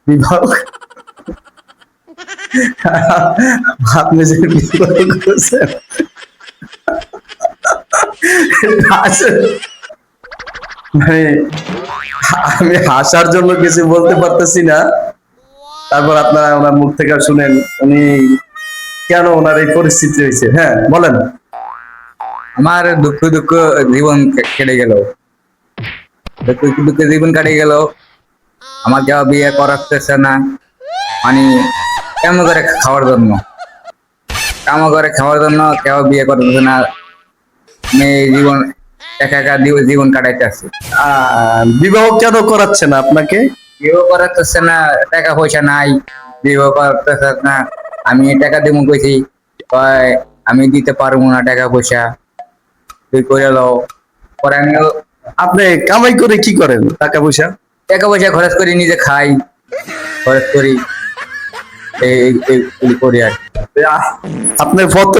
বিবাহ আপনি যে বিবাহ করছেন আসলে মানে আমি হাসার জন্য কিছু বলতে পারতেছি না। তারপর আপনারা ওনার মুখ থেকে শুনেন উনি কেন ওনার এই পরিস্থিতি হয়েছে। হ্যাঁ বলেন। আমার দুঃখ দুঃখ জীবন কেটে গেল, দুঃখ দুঃখ জীবন কেটে গেল। আমার কেউ বিয়ে করাতেছে না, মানে কেমন করে খাওয়ার জন্য, কেমন করে খাওয়ার জন্য কেউ বিয়ে করতেছে না। মেয়ে জীবন একা একা জীবন কাটাইতেছে। বিবাহ কেন করাচ্ছে না আপনাকে? বিয়ে করাতেছে না, টাকা পয়সা নাই, বিয়ে করতেছে না। আমি টাকা দিব কইছি, কয় আমি দিতে পারবো না টাকা পয়সা, তুই করে লো। পরে আমি আপনি কামাই করে কি করেন টাকা পয়সা? টাকা পয়সা খরচ করি, নিজে খাই, খরচ করি, এই করি আর কি। আপনার ফটো